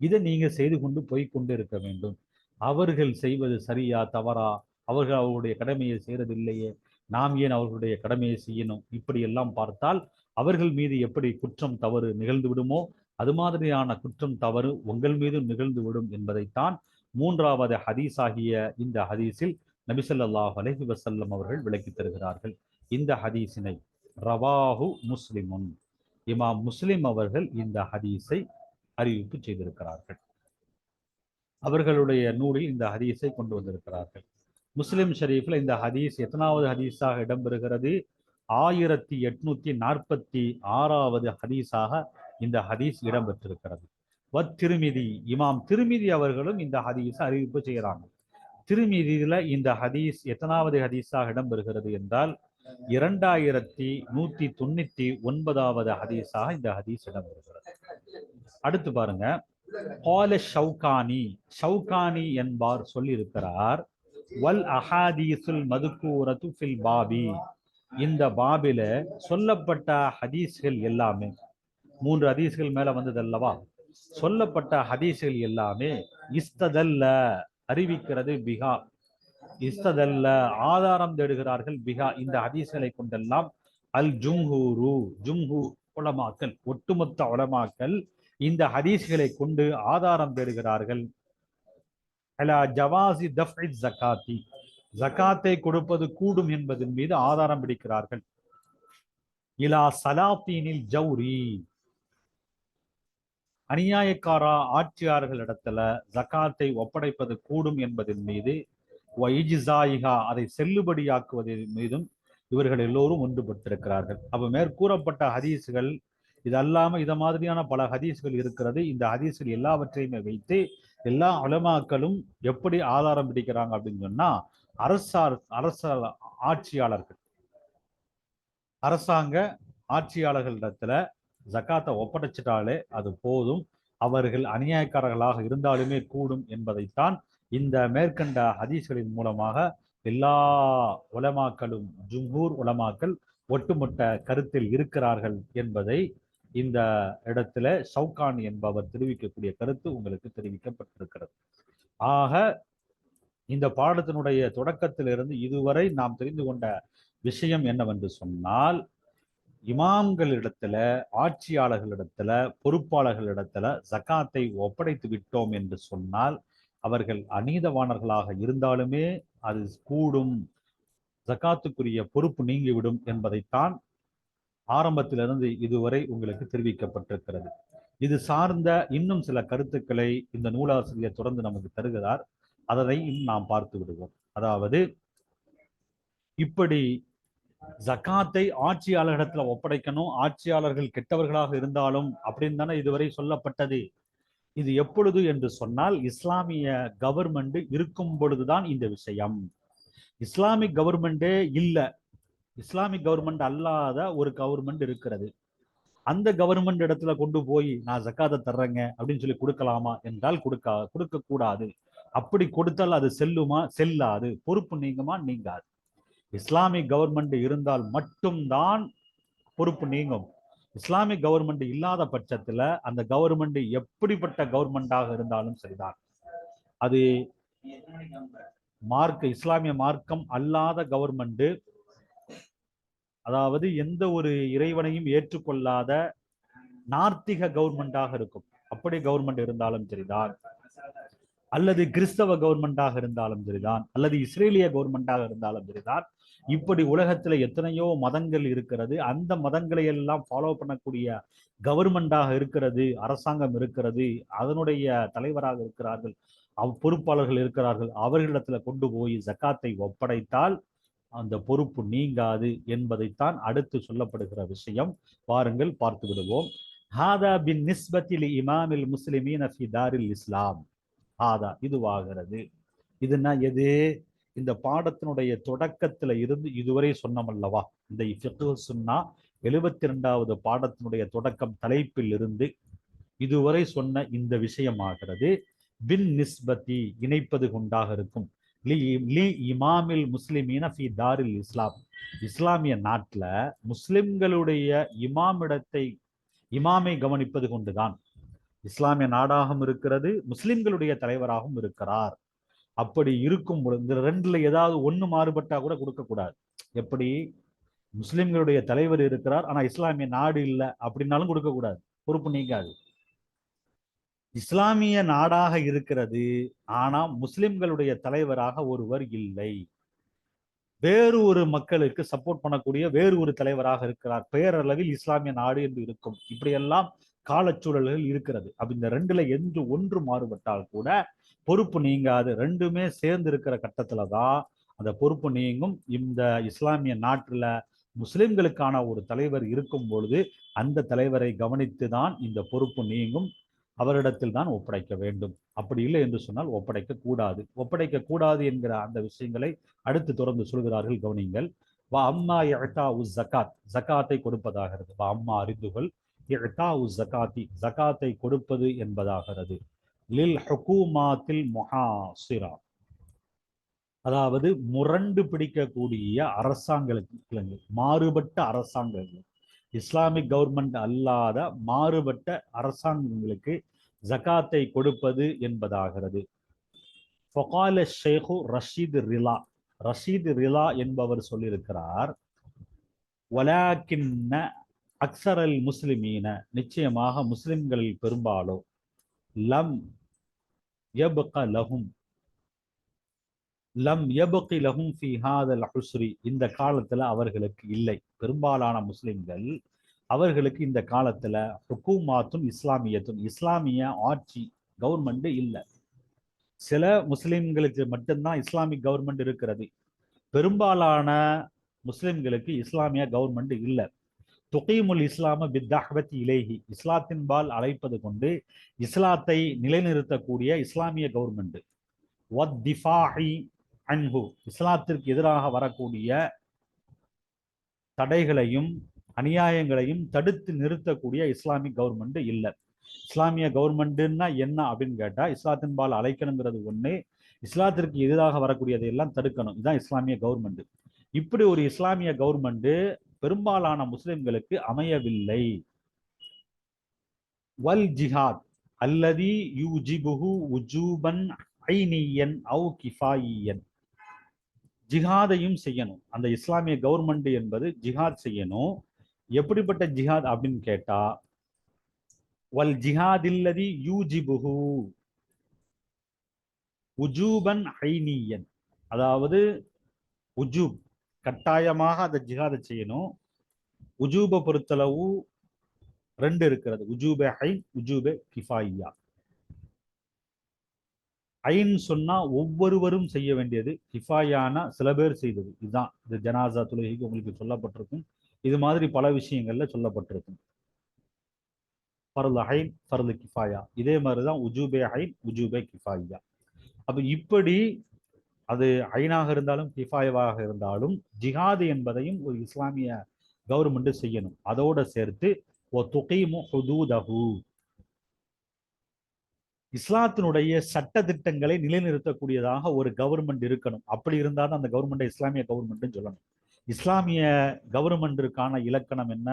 இதை நீங்க செய்து கொண்டு போய் கொண்டு இருக்க வேண்டும். அவர்கள் செய்வது சரியா தவறா, அவர்கள் அவர்களுடைய கடமையை செய்யறதில்லையே, நாம் ஏன் அவர்களுடைய கடமையை செய்யணும்? இப்படி எல்லாம் பார்த்தால் அவர்கள் மீது எப்படி குற்றம் தவறு நிகழ்ந்து விடுமோ அது மாதிரியான குற்றம் தவறு உங்கள் மீது நிகழ்ந்து விடும் என்பதைத்தான் மூன்றாவது ஹதீஸ் ஆகிய இந்த ஹதீஸில் நபி ஸல்லல்லாஹு அலைஹி வஸல்லம் அவர்கள் விளக்கி தருகிறார்கள். இந்த ஹதீஸினை ரவாஹு முஸ்லிமுன், இமாம் முஸ்லிம் அவர்கள் இந்த ஹதீஸை அறிவிப்பு செய்திருக்கிறார்கள். அவர்களுடைய நூலில் இந்த ஹதீஸை கொண்டு வந்திருக்கிறார்கள். முஸ்லிம் ஷரீஃப்ல இந்த ஹதீஸ் எத்தனாவது ஹதீஸாக இடம்பெறுகிறது? 1846வது ஹதீஸாக இந்த ஹதீஸ் இடம்பெற்றிருக்கிறது. திருமிதி, இமாம் திருமிதி அவர்களும் இந்த ஹதீஸை அறிவிப்பு செய்கிறாங்க. திருமிதியில இந்த ஹதீஸ் எத்தனாவது ஹதீஸாக இடம்பெறுகிறது என்றால் 2199வது ஹதீஸாக இந்த ஹதீஸ் இடம்பெறுகிறது. அடுத்து பாருங்க, கால ஷவுகானி, ஷவுகானி என்பார் சொல்லியிருக்கிறார், வல் அஹாதீசுல் மதுக்கூரத்து ஃபில் பாபி, இந்த பாபில சொல்லப்பட்ட ஹதீஸ்கள் எல்லாமே, 3 ஹதீஸ்கள் மேல வந்தது அல்லவா, சொல்லப்பட்ட ஹதீஸ்கள் எல்லாமே இஸ்ததல்ல, அறிவிக்கிறது, பிகா, இஸ்ததல்ல, ஆதாரம் தேடுகிறார்கள், பிகா, இந்த ஹதீஸ்களை கொண்டெல்லாம், அல் ஜும்ஹூரு, ஜும்ஹூர் உலமாக்கள், ஒட்டுமொத்த உலமாக்கள் இந்த ஹதீஸ்களை கொண்டு ஆதாரம் தேடுகிறார்கள். அலா ஜவாசி தஃப்இ ஸகாத்தி, ஜகாத்தை கொடுப்பது கூடும் என்பதன் மீது ஆதாரம் பிடிக்கிறார்கள். இலா சலாத்தீனில் ஜௌரி, அநியாயக்காரா ஆட்சியாளர்களிடத்துல ஜகாத்தை ஒப்படைப்பது கூடும் என்பதன் மீது, வைஜிசாயிகா, அதை செல்லுபடியாக்குவதன் மீதும் இவர்கள் எல்லோரும் ஒன்றுபட்டிருக்கிறார்கள். அப்ப மேற்கூறப்பட்ட ஹதீஸ்கள் இது அல்லாம இத மாதிரியான பல ஹதீஸ்கள் இருக்கிறது. இந்த ஹதீஸ்கள் எல்லாவற்றையுமே வைத்து எல்லா உலமாக்களும் எப்படி ஆதாரம் பிடிக்கிறாங்க அப்படின்னு சொன்னா, அரச ஆட்சியாளர்கள், அரசாங்க ஆட்சியாளர்களிடத்துல ஜகாத்தை ஒப்படைச்சிட்டாலே அது போதும், அவர்கள் அநியாயக்காரர்களாக இருந்தாலுமே கூடும் என்பதைத்தான் இந்த மேற்கண்ட ஹதீஸ்களின் மூலமாக எல்லா உலமாக்களும், ஜும்ஹூர் உலமாக்கள் ஒட்டுமொத்த கருத்தில் இருக்கிறார்கள் என்பதை இந்த இடத்துல ஷவுகானி என்பவர் தெரிவிக்கக்கூடிய கருத்து உங்களுக்கு தெரிவிக்கப்பட்டிருக்கிறது. ஆக இந்த பாடத்தினுடைய தொடக்கத்திலிருந்து இதுவரை நாம் தெரிந்து கொண்ட விஷயம் என்னவென்று சொன்னால், இமாம்களிடத்துல, ஆட்சியாளர்களிடத்துல, பொறுப்பாளர்களிடத்துல ஜகாத்தை ஒப்படைத்து விட்டோம் என்று சொன்னால் அவர்கள் அநீதவானர்களாக இருந்தாலுமே அது கூடும், ஜகாத்துக்குரிய பொறுப்பு நீங்கிவிடும் என்பதைத்தான் ஆரம்பத்திலிருந்து இதுவரை உங்களுக்கு தெரிவிக்கப்பட்டிருக்கிறது. இது சார்ந்த இன்னும் சில கருத்துக்களை இந்த நூலாசிரியர் தொடர்ந்து நமக்கு தருகிறார். அதனை நாம் பார்த்து விடுவோம். அதாவது, இப்படி ஜகாத்தை ஆட்சியாளர்களிடத்துல ஒப்படைக்கணும், ஆட்சியாளர்கள் கெட்டவர்களாக இருந்தாலும் அப்படின்னு தானே இதுவரை சொல்லப்பட்டது. இது எப்பொழுது என்று சொன்னால், இஸ்லாமிய கவர்மெண்ட் இருக்கும் பொழுதுதான் இந்த விஷயம். இஸ்லாமிக் கவர்மெண்டே இல்ல, இஸ்லாமிக் கவர்மெண்ட் அல்லாத ஒரு கவர்மெண்ட் இருக்கிறது. அந்த கவர்மெண்ட் இடத்துல கொண்டு போய் நான் ஜக்காத்தை தர்றேங்க அப்படின்னு சொல்லி கொடுக்கலாமா என்றால் கொடுக்க கூடாது. அப்படி கொடுத்தால் அது செல்லுமா? செல்லாது. பொறுப்பு நீங்குமா? நீங்காது. இஸ்லாமிக் கவர்மெண்ட் இருந்தால் மட்டும்தான் பொறுப்பு நீங்கும். இஸ்லாமிக் கவர்மெண்ட் இல்லாத பட்சத்துல அந்த கவர்மெண்ட் எப்படிப்பட்ட கவர்மெண்டாக இருந்தாலும் சரிதான், அது இஸ்லாமிய மார்க்கம் அல்லாத கவர்மெண்ட், அதாவது எந்த ஒரு இறைவனையும் ஏற்றுக்கொள்ளாத நார்த்திக கவர்மெண்டாக இருக்கும். அப்படி கவர்மெண்ட் இருந்தாலும் சரிதான், அல்லது கிறிஸ்தவ கவர்மெண்டாக இருந்தாலும் சரிதான், அல்லது இஸ்ரேலிய கவர்மெண்டாக இருந்தாலும் சரிதான், இப்படி உலகத்துல எத்தனையோ மதங்கள் இருக்கிறது. அந்த மதங்களை எல்லாம் ஃபாலோ பண்ணக்கூடிய கவர்மெண்டாக இருக்கிறது, அரசாங்கம் இருக்கிறது, அதனுடைய தலைவராக இருக்கிறார்கள், பொறுப்பாளர்கள் இருக்கிறார்கள். அவர்களிடத்துல கொண்டு போய் ஜக்காத்தை ஒப்படைத்தால் அந்த பொறுப்பு நீங்காது என்பதைத்தான் அடுத்து சொல்லப்படுகிற விஷயம். வாருங்கள் பார்த்து விடுவோம். ஹாதா பின் நிஸ்பத்தில் இமாமில் முஸ்லிமீன் ஃபி தாரில் இஸ்லாம். ஹாதா இதுவாகிறது. இதுனா எது? இந்த பாடத்தினுடைய தொடக்கத்துல இருந்து இதுவரை சொன்னமல்லவா, இந்த ஃபிக்ஹ் சுன்னா 72வது பாடத்தினுடைய தொடக்கம் தலைப்பில் இருந்து இதுவரை சொன்ன இந்த விஷயமாகிறது. பின் நிஸ்பத்தி இணைப்பது கொண்டாக இருக்கும். லி இமாமில் முஸ்லிமீன ஃபி தாரில் இஸ்லாம். இஸ்லாமிய நாட்டுல முஸ்லிம்களுடைய இமாமை கவனிப்பது கொண்டுதான். இஸ்லாமிய நாடாகவும் இருக்கிறது, முஸ்லிம்களுடைய தலைவராகவும் இருக்கிறார். அப்படி இருக்கும் பொழுது இந்த ரெண்டுல ஏதாவது ஒண்ணு மாறுபட்டா கூட கொடுக்க கூடாது. எப்படி? முஸ்லிம்களுடைய தலைவர் இருக்கிறார் ஆனா இஸ்லாமிய நாடு இல்லை அப்படின்னாலும் கொடுக்க கூடாது, பொறுப்பு நீங்காது. இஸ்லாமிய நாடாக இருக்கிறது ஆனா முஸ்லிம்களுடைய தலைவராக ஒருவர் இல்லை, வேறு ஒரு மக்களுக்கு சப்போர்ட் பண்ணக்கூடிய வேறு ஒரு தலைவராக இருக்கிறார், பெயரளவில் இஸ்லாமிய நாடு என்று இருக்கும். இப்படியெல்லாம் காலச்சூழல்கள் இருக்கிறது. அப்ப இந்த ரெண்டுல என்று ஒன்று மாறுபட்டால் கூட பொறுப்பு நீங்காது. ரெண்டுமே சேர்ந்து இருக்கிற கட்டத்துல தான் அந்த பொறுப்பு நீங்கும். இந்த இஸ்லாமிய நாட்டுல முஸ்லிம்களுக்கான ஒரு தலைவர் இருக்கும் பொழுது அந்த தலைவரை கவனித்து தான் இந்த பொறுப்பு நீங்கும். அவரிடத்தில் தான் ஒப்படைக்க வேண்டும். அப்படி இல்லை என்று சொன்னால் ஒப்படைக்க கூடாது. ஒப்படைக்க கூடாது என்கிற அந்த விஷயங்களை அடுத்து தொடர்ந்து சொல்கிறார்கள், கவனிங்கள். வா அம்மா இஅ்தா உஸ் ஜகாத், ஜகாத்தை கொடுப்பதாகிறது. வா அம்மா அறிந்துகள் இஅ்தா உஸ் ஜகாத்தி, ஜகாத்தை கொடுப்பது என்பதாகிறது. லில் ஹுகூமாத்தில் முஹாசிரா, அதாவது முரண்டு பிடிக்கக்கூடிய அரசாங்கங்களுக்கு, மாறுபட்ட அரசாங்கங்கள், இஸ்லாமிக் கவர்மெண்ட் அல்லாத மாறுபட்ட அரசாங்கங்களுக்கு ஜகாத்தை கொடுப்பது என்பதாகிறது. ஃபகால ஷேഖு ரஷீத் ரிலா, ரஷீத் ரிலா என்பவர் சொல்லியிருக்கிறார், வலாக்கின்ன அக்ஸரல் முஸ்லிமீன, நிச்சயமாக முஸ்லிம்களில் பெரும்பாலோ, லம் யப்க லஹும் லம் யபகி லஹும் ஃபி ஹாதல் ஹுஸ்ரி, இந்த காலத்துல அவர்களுக்கு இல்லை, பெரும்பாலான முஸ்லிம்கள் அவர்களுக்கு இந்த காலத்துல ஹுக்கூமாத்தும் இஸ்லாமியத்தும், இஸ்லாமிய ஆட்சி கவர்மெண்ட் இல்லை. சில முஸ்லிம்களுக்கு மட்டும்தான் இஸ்லாமிக் கவர்மெண்ட் இருக்கிறது, பெரும்பாலான முஸ்லிம்களுக்கு இஸ்லாமிய கவர்மெண்ட் இல்லை. துகீமுல் இஸ்லாம பித்தஹ்வத் இலைஹி, இஸ்லாத்தின்பால் அழைப்பது கொண்டு இஸ்லாத்தை நிலைநிறுத்தக்கூடிய இஸ்லாமிய கவர்மெண்ட். வத்திஃபாஹி அன்ஹு, இஸ்லாத்திற்கு எதிராக வரக்கூடிய தடைகளையும் அநியாயங்களையும் தடுத்து நிறுத்தக்கூடிய இஸ்லாமிக் கவர்மெண்ட் இல்லை. இஸ்லாமிய கவர்மெண்ட்னா என்ன அப்படின்னு கேட்டா, இஸ்லாத்தின்பால் அழைக்கணுங்கிறது ஒண்ணு, இஸ்லாத்திற்கு எதிராக வரக்கூடியதை எல்லாம் தடுக்கணும், இதுதான் இஸ்லாமிய கவர்மெண்ட். இப்படி ஒரு இஸ்லாமிய கவர்மெண்ட் பெரும்பாலான முஸ்லிம்களுக்கு அமையவில்லை. வல் ஜிஹாத் அல்லதி யூஜிபுஹு உஜூபன் ஐனியன் அவு கிஃபாயியன், ஜிஹாதையும் செய்யணும். அந்த இஸ்லாமிய கவர்மெண்ட் என்பது ஜிஹாத் செய்யணும். எப்படிப்பட்ட ஜிஹாத் அப்படின்னு கேட்டா, வல் ஜிஹாதில்லதி யூஜிபுஹு உஜூபன் ஐனியன், அதாவது உஜூப் கட்டாயமாக அந்த ஜிஹாதை செய்யணும். உஜூபை பொறுத்தளவு ரெண்டு இருக்கிறது, உஜூபே ஐன், உஜூபே கிஃபாயியா. ஐன் சொன்னா ஒவ்வொருவரும் செய்ய வேண்டியது, கிஃபாயானா சில பேர் செய்தது. இதுதான் இந்த ஜனாசா தொழுகைக்கு உங்களுக்கு சொல்லப்பட்டிருக்கும். இது மாதிரி பல விஷயங்கள்ல சொல்லப்பட்டிருக்கும். ஃபர்து ஐன், ஃபர்து கிஃபாயா, இதே மாதிரிதான் உஜூபே ஐன், உஜூபே கிஃபாயா. அப்ப இப்படி அது ஐனாக இருந்தாலும் கிஃபாயாவாக இருந்தாலும் ஜிஹாது என்பதையும் ஒரு இஸ்லாமிய கவர்மெண்ட் செய்யணும். அதோட சேர்த்து இஸ்லாத்தினுடைய சட்ட திட்டங்களை நிலைநிறுத்தக்கூடியதாக ஒரு கவர்மெண்ட் இருக்கணும். அப்படி இருந்தால் அந்த கவர்மெண்ட் இஸ்லாமிய கவர்மெண்ட் சொல்லணும். இஸ்லாமிய கவர்மெண்டிற்கான இலக்கணம் என்ன,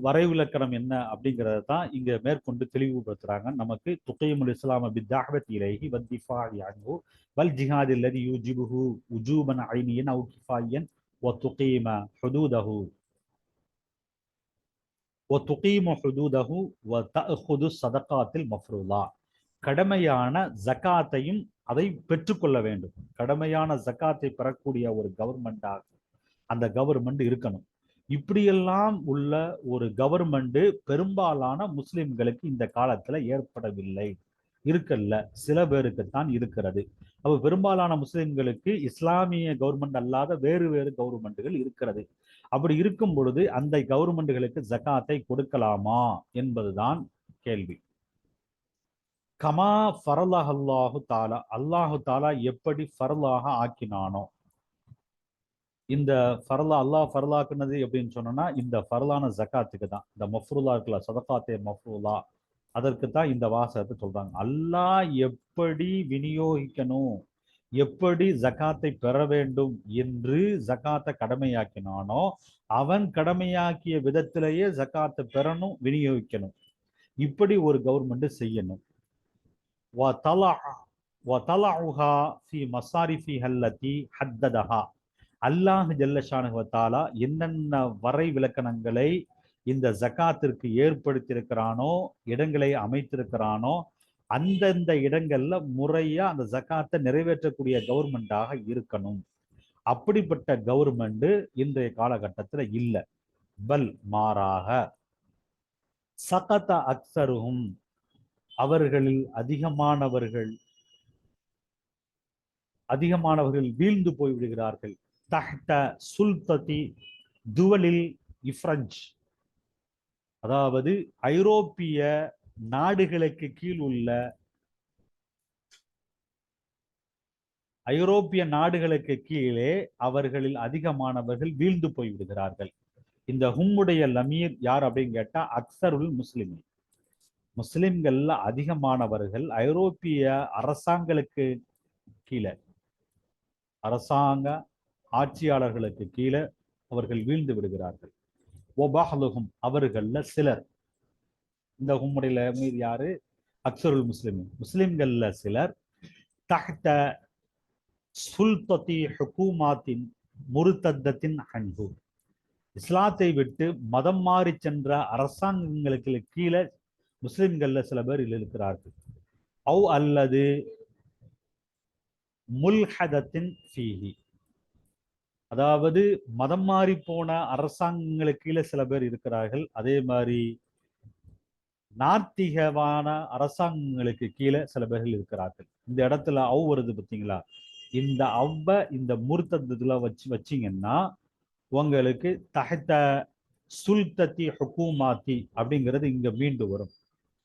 வரைவிலக்கணம் என்ன அப்படிங்கிறத தான் இங்க மேற்கொண்டு தெளிவுபடுத்துறாங்க நமக்கு. துகைமுல் இஸ்லாம பித்தாஹ்வத் இலைஹி வத்திஃபாஇ அன்ஹு வல் ஜிஹாத் அல்லதி யூஜிபுஹு உஜூபன் ஐனியன் அவ் கிஃபாயன் வ துகீம ஹுதூதஹு வ துகீம ஹுதூதஹு வ தஅஹுது ஸதகாத்தில் மஃப்ரூலா. கடமையான ஜகாத்தையும் அதை பெற்றுக்கொள்ள வேண்டும். கடமையான ஜகாத்தை பெறக்கூடிய ஒரு கவர்மெண்டாக அந்த கவர்மெண்ட் இருக்கணும். இப்படியெல்லாம் உள்ள ஒரு கவர்மெண்ட் பெரும்பாலான முஸ்லிம்களுக்கு இந்த காலத்துல ஏற்படவில்லை, இருக்கல்ல, சில பேருக்குத்தான் இருக்கிறது. அப்ப பெரும்பாலான முஸ்லிம்களுக்கு இஸ்லாமிய கவர்மெண்ட் அல்லாத வேறு வேறு கவர்மெண்ட்டுகள் இருக்கிறது. அப்படி இருக்கும் பொழுது அந்த கவர்மெண்ட்டுகளுக்கு ஜகாத்தை கொடுக்கலாமா என்பதுதான் கேள்வி. கமா ஃபரலாஹ் அல்லாஹு தாலா, அல்லாஹு தாலா எப்படி ஃபரலாக ஆக்கினானோ, இந்த ஃபர்லா அல்லாஹ் ஃபர்லாக்குனது எப்படின்னு சொன்னோம்னா இந்த ஃபர்லான ஜக்காத்துக்கு தான். இந்த மஃப்ரூலா இருக்குல்ல, சதகாத்தே மஃப்ரூலா, அதற்கு தான் இந்த வாசகத்தை சொல்றாங்க. அல்லாஹ் எப்படி விநியோகிக்கணும், எப்படி ஜக்காத்தை பெற வேண்டும் என்று ஜக்காத்தை கடமையாக்கினானோ அவன் கடமையாக்கிய விதத்திலேயே ஜக்காத்தை பெறணும், விநியோகிக்கணும். இப்படி ஒரு கவர்மெண்ட் செய்யணும். அல்லாஹ் ஜல்லஷானஹு வ தஆலா என்னென்ன வரை விலக்கணங்களை இந்த ஜகாத்திற்கு ஏற்படுத்தியிருக்கிறானோ, இடங்களை அமைத்திருக்கிறானோ, அந்தந்த இடங்கள்ல முறையா அந்த ஜகாத்தை நிறைவேற்றக்கூடிய கவர்மெண்டாக இருக்கணும். அப்படிப்பட்ட கவர்மெண்ட் இன்றைய காலகட்டத்தில் இல்லை. பல் மாறாக சகத அக்ஸருஹும், அவர்களில் அதிகமானவர்கள் வீழ்ந்து போய்விடுகிறார்கள். தஹ்த சுல்ததி துவலில் இஃப்ரஞ்ச், அதாவது ஐரோப்பிய நாடுகளுக்கு கீழ் உள்ள, ஐரோப்பிய நாடுகளுக்கு கீழே அவர்களில் அதிகமானவர்கள் வீழ்ந்து போய்விடுகிறார்கள். இந்த ஹும்முடைய லமீர் யார் அப்படின்னு கேட்டா அக்ஸருல் முஸ்லிம், முஸ்லிம்கள்ல அதிகமானவர்கள் ஐரோப்பிய அரசாங்களுக்கு கீழே, அரசாங்க ஆட்சியாளர்களுக்கு கீழே அவர்கள் வீழ்ந்து விடுகிறார்கள். ஒபாஹலுகும், அவர்கள்ல சிலர், இந்த ஹும்முடைய மீது யாரு, அக்ஸருல் முஸ்லிம், முஸ்லிம்கள்ல சிலர் தஹ்த சுல்ததி ஹுகூமாத்தின் முர்தத்தத்தின் அன்ஹு, இஸ்லாத்தை விட்டு மதம் மாறி சென்ற அரசாங்கங்களுக்கு கீழே முஸ்லிம்கள்ல சில பேர் இருக்கிறார்கள். அவ் அல்லது முல்ஹதத்தின் ஃபீஹி, அதாவது மதம் மாறி போன அரசாங்கங்களுக்கு கீழே சில பேர் இருக்கிறார்கள். அதே மாதிரி நார்த்திகமான அரசாங்கங்களுக்கு கீழே சில பேர்கள் இருக்கிறார்கள். இந்த இடத்துல அவ் வருது பார்த்தீங்களா, இந்த அவ்வ இந்த முர்த்தத்துல வச்சிங்கன்னா உங்களுக்கு தஹ்த சுல்தத்தி ஹுகூமாத்தி அப்படிங்கிறது இங்க மீண்டு வரும்.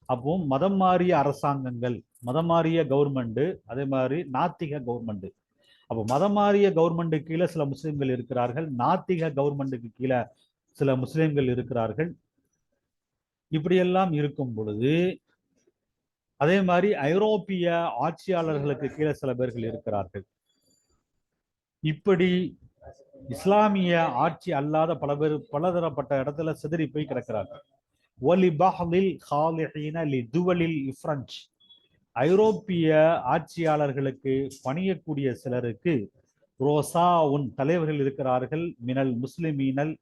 அப்போ மதம் மாறிய அரசாங்கங்கள், மதம் மாறிய கவர்மெண்ட், அதே மாதிரி நாத்திக கவர்மெண்ட். அப்போ மதம் மாறிய கவர்மெண்ட் கீழே சில முஸ்லிம்கள் இருக்கிறார்கள், நாத்திக கவர்மெண்ட்டுக்கு கீழே சில முஸ்லிம்கள் இருக்கிறார்கள். இப்படியெல்லாம் இருக்கும் பொழுது அதே மாதிரி ஐரோப்பிய ஆட்சியாளர்களுக்கு கீழே சில பேர்கள் இருக்கிறார்கள். இப்படி இஸ்லாமிய ஆட்சி அல்லாத பல பேர் பலதரப்பட்ட இடத்துல சிதறி போய் கிடக்கிறார்கள். ஐரோப்பிய ஆட்சியாளர்களுக்கு பணியக்கூடிய சிலருக்கு ரோசாவுன் தலைவர்கள் இருக்கிறார்கள். மினல் முஸ்லிமீனல்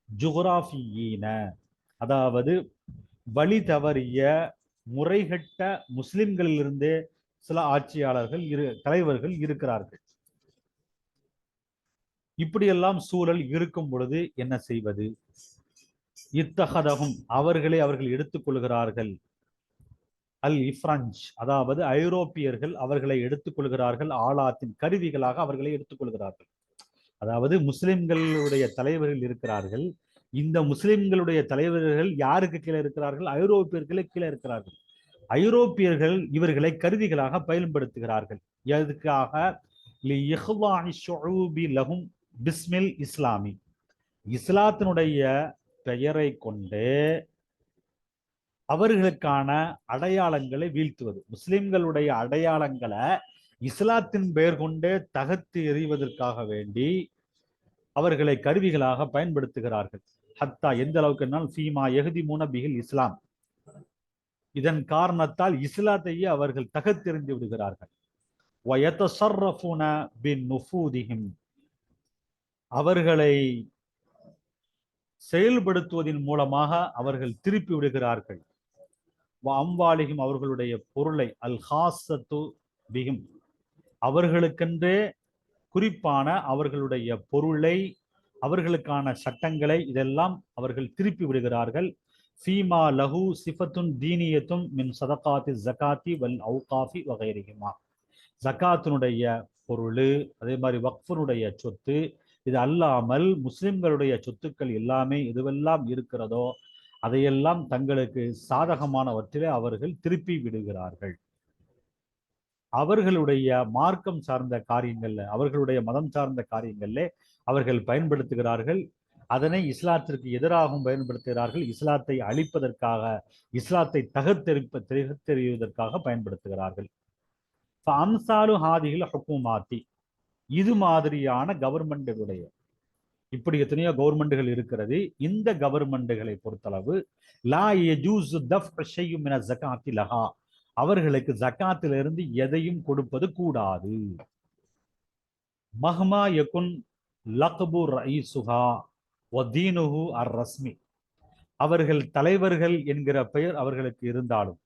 ஜுகுராஃபியீன, அதாவது வழி தவறிய முறைகட்ட முஸ்லிம்களிலிருந்தே சில ஆட்சியாளர்கள் தலைவர்கள் இருக்கிறார்கள். இப்படியெல்லாம் சூழல் இருக்கும் பொழுது என்ன செய்வது? இத்தகதகும் அவர்கள் எடுத்துக் கொள்கிறார்கள். அல் இப்ரஞ்ச் அதாவது ஐரோப்பியர்கள் அவர்களை எடுத்துக் கொள்கிறார்கள், ஆலாத்தின் கருவிகளாக அவர்களை எடுத்துக்கொள்கிறார்கள். அதாவது முஸ்லிம்களுடைய தலைவர்கள் இருக்கிறார்கள். இந்த முஸ்லிம்களுடைய தலைவர்கள் யாருக்கு கீழே இருக்கிறார்கள்? ஐரோப்பியர்களுக்கு கீழே இருக்கிறார்கள். ஐரோப்பியர்கள் இவர்களை கருவிகளாக பயன்படுத்துகிறார்கள். எதுக்காக? பிஸ்மில் இஸ்லாமி, இஸ்லாத்தினுடைய பெயரை கொண்டு அவர்களுக்கான அடையாளங்களை வீழ்த்துவது. முஸ்லிம்களுடைய அடையாளங்களை இஸ்லாத்தின் பெயர் கொண்டே தகர்த்து எறிவதற்காக வேண்டி அவர்களை கருவிகளாக பயன்படுத்துகிறார்கள். ஹத்தா எந்த அளவுக்கு ஃபீமா எகுதி மூன பிகில் இஸ்லாம், இதன் காரணத்தால் இஸ்லாத்தையே அவர்கள் தகர்த்தெறிந்து விடுகிறார்கள். அவர்களை செயல்படுத்துவதன் மூலமாக அவர்கள் திருப்பி விடுகிறார்கள். அம்வாலிகும் அவர்களுடைய பொருளை, அல் ஹாசத்து பிகும் அவர்களுக்கென்றே குறிப்பான அவர்களுடைய பொருளை, அவர்களுக்கான சட்டங்களை இதெல்லாம் அவர்கள் திருப்பி விடுகிறார்கள். ஃபீமா லஹு சிஃபத்துன் தீனியத்தும் மின் சதகாத்தி ஜகாத்தி வல் அவுகாஃபி வகைரிஹிமா, ஜகாத்தினுடைய பொருள், அதே மாதிரி வக்ஃபுனுடைய சொத்து, இது அல்லாமல் முஸ்லிம்களுடைய சொத்துக்கள் எல்லாமே எதுவெல்லாம் இருக்கிறதோ அதையெல்லாம் தங்களுக்கு சாதகமானவற்றிலே அவர்கள் திருப்பி விடுகிறார்கள். அவர்களுடைய மார்க்கம் சார்ந்த காரியங்கள்ல, அவர்களுடைய மதம் சார்ந்த காரியங்கள்ல அவர்கள் பயன்படுத்துகிறார்கள். அதனை இஸ்லாத்திற்கு எதிராகவும் பயன்படுத்துகிறார்கள். இஸ்லாத்தை அழிப்பதற்காக, இஸ்லாத்தை தகர்த்தெறிவதற்காக பயன்படுத்துகிறார்கள். அம்சாலு ஹாதிகள் ஹுக்குமாத்தி, இது மாதிரியான கவர்மெண்டுடைய, இப்படி எத்தனையோ கவர்மெண்டுகள் இருக்கிறது. இந்த கவர்மெண்டுகளை பொறுத்தளவு லா யஜூஸு தஃப் ஷைஉ மின ஸகாத்தி லஹா, அவர்களுக்கு ஜகாத்திலிருந்து எதையும் கொடுப்பது கூடாது. மஹ்மா யகுன் லக்பு ரஈசுஹா வ தீனுஹு அர் ரஸ்மி, அவர்கள் தலைவர்கள் என்கிற பெயர் அவர்களுக்கு இருந்தாலும்,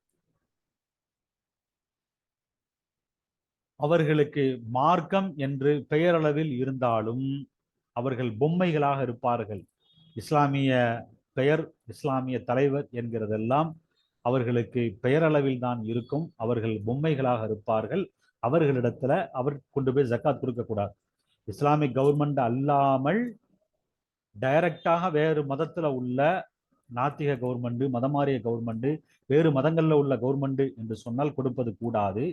அவர்களுக்கு மார்க்கம் என்று பெயரளவில் இருந்தாலும் அவர்கள் பொம்மைகளாக இருப்பார்கள். இஸ்லாமிய பெயர், இஸ்லாமிய தலைவர் என்கிறதெல்லாம் அவர்களுக்கு பெயரளவில் தான் இருக்கும். அவர்கள் பொம்மைகளாக இருப்பார்கள். அவர்களிடத்துல அவர் கொண்டு போய் ஜக்காத் கொடுக்கக்கூடாது. இஸ்லாமிக் கவர்மெண்ட் அல்லாமல் டைரக்டாக வேறு மதத்துல உள்ள நாத்திக கவர்மெண்ட், மதமாறிய கவர்மெண்ட், வேறு மதங்கள்ல உள்ள கவர்மெண்ட் என்று சொன்னால் கொடுப்பது கூடாது.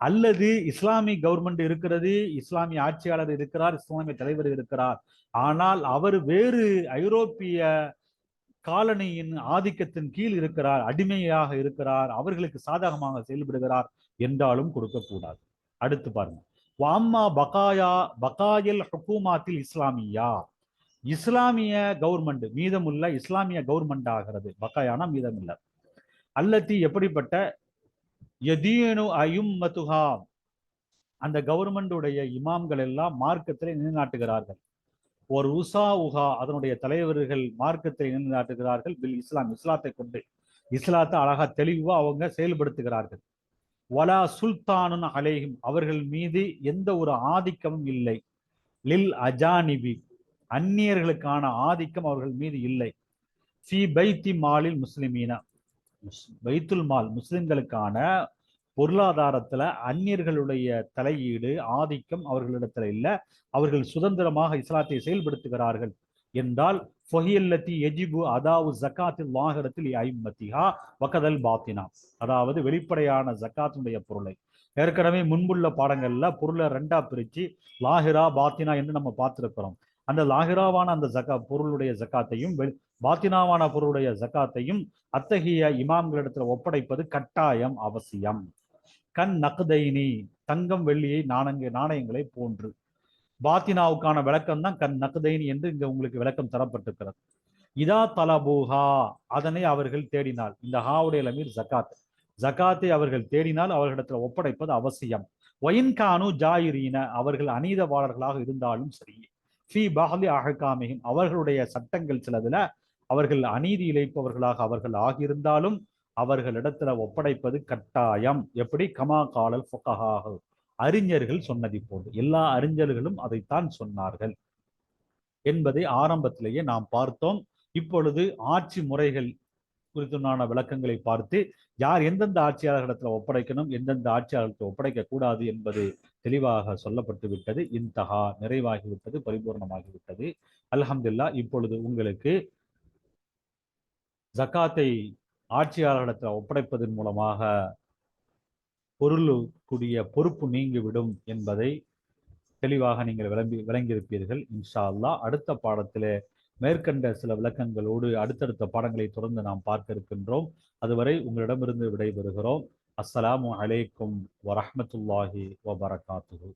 அல்லது இஸ்லாமிக் கவர்மெண்ட் இருக்கிறது, இஸ்லாமிய ஆட்சியாளர் இருக்கிறார், இஸ்லாமிய தலைவர் இருக்கிறார், ஆனால் அவர் வேறு ஐரோப்பிய காலனியின் ஆதிக்கத்தின் கீழ் இருக்கிறார், அடிமையாக இருக்கிறார், அவர்களுக்கு சாதகமாக செயல்படுகிறார் என்றாலும் கொடுக்கக்கூடாது. அடுத்து பாருங்க, வாம்மா பகாயல் ஹுக்குமாத்தில் இஸ்லாமியா, இஸ்லாமிய கவர்மெண்ட் மீதமுள்ள இஸ்லாமிய கவர்மெண்ட் ஆகிறது. பகாயானா மீதம் இல்லை. அல்லத்தி எப்படிப்பட்ட யதீனு அயும்மதுஹா, அந்த கவர்மெண்டுடைய இமாம்கள் எல்லாம் மார்க்கத்திலே நிலைநாட்டுகிறார்கள். ஒரு உசா உஹா, அதனுடைய தலைவர்கள் மார்க்கத்தை நிலைநாட்டுகிறார்கள். பில் இஸ்லாம், இஸ்லாத்தை கொண்டு, இஸ்லாத்தை அழகா தெளிவா அவங்க செயல்படுத்துகிறார்கள். வலா சுல்தானுன் அலைஹிம், அவர்கள் மீது எந்த ஒரு ஆதிக்கமும் இல்லை. லில் அஜானிபி, அந்நியர்களுக்கான ஆதிக்கம் அவர்கள் மீது இல்லை. ஃபி பைத்தி மாலில் முஸ்லிமீனா, பைத்துல் மால் முஸ்லிம்களுக்கான பொருளாதாரத்துல அந்நியர்களுடைய தலையீடு, ஆதிக்கம் அவர்களிடத்துல இல்லை. அவர்கள் சுதந்திரமாக இஸ்லாத்தை செயல்படுத்துகிறார்கள் என்றால் ஃபஹியல்லதி யஜிபு அதாவு ஜகாத்தில் லாஹிரத்தில் ஐம்மத்திஹா வகதல் பாத்தினா, அதாவது வெளிப்படையான ஜக்காத்தினுடைய பொருளை, ஏற்கனவே முன்புள்ள பாடங்கள்ல பொருளை ரெண்டா பிரிச்சு லாஹிரா பாத்தினா என்று நம்ம பார்த்திருக்கிறோம். அந்த லாஹிராவான அந்த பொருளுடைய ஜக்காத்தையும் பாத்தினாவான பொருளுடைய ஜக்காத்தையும் அத்தகைய இமாம்களிடத்துல ஒப்படைப்பது கட்டாயம், அவசியம். கண் நக்தைனி, தங்கம் வெள்ளியை நாணயங்களை போன்று. பாத்தினாவுக்கான விளக்கம் தான் கண் நக்தைனி என்று இங்க உங்களுக்கு விளக்கம் தரப்பட்டிருக்கிறது. இதா தலபூஹா, அதனை அவர்கள் தேடினால், இந்த ஹாவுடைய லமீர் ஜக்காத், ஜக்காத்தை அவர்கள் தேடினால் அவர்களிடத்துல ஒப்படைப்பது அவசியம். ஒயின்கானு ஜாயிரீன, அவர்கள் அநீதவாளர்களாக இருந்தாலும் சரி. ஃபி பஹலி அஹ்காமிஹிம், அவர்களுடைய சட்டங்கள் சிலதுல அவர்கள் அநீதி இழைப்பவர்களாக அவர்கள் ஆகியிருந்தாலும் அவர்களிடத்துல ஒப்படைப்பது கட்டாயம். எப்படி? கமா காலல் ஃபுகஹா, அறிஞர்கள் சொன்னதை போன்று, எல்லா அறிஞர்களும் அதைத்தான் சொன்னார்கள். என்பதை ஆரம்பத்திலேயே நாம் பார்த்தோம். இப்பொழுது ஆட்சி முறைகள் குறித்துண்டான விளக்கங்களை பார்த்து யார் எந்தெந்த ஆட்சியாளர்களிடத்தில் ஒப்படைக்கணும், எந்தெந்த ஆட்சியாளர்களுக்கு ஒப்படைக்க கூடாது என்பது தெளிவாக சொல்லப்பட்டு விட்டது. இன்தஹா, நிறைவாகிவிட்டது, பரிபூர்ணமாகிவிட்டது. அல்ஹம்துலில்லாஹ். இப்பொழுது உங்களுக்கு ஜக்காத்தை ஆட்சியாளர்களிடத்தில் ஒப்படைப்பதன் மூலமாக பொருளுக்குரிய பொறுப்பு நீங்கிவிடும் என்பதை தெளிவாக நீங்கள் விளங்கியிருப்பீர்கள். இன்ஷா அல்லாஹ் அடுத்த பாடத்திலே மேற்கண்ட சில விளக்கங்களோடு அடுத்தடுத்த பாடங்களை தொடர்ந்து நாம் பார்க்க இருக்கின்றோம். அதுவரை உங்களிடமிருந்து விடைபெறுகிறோம். அஸ்ஸலாமு அலைக்கும் வரஹ்மத்துல்லாஹி வபரகாத்துஹு.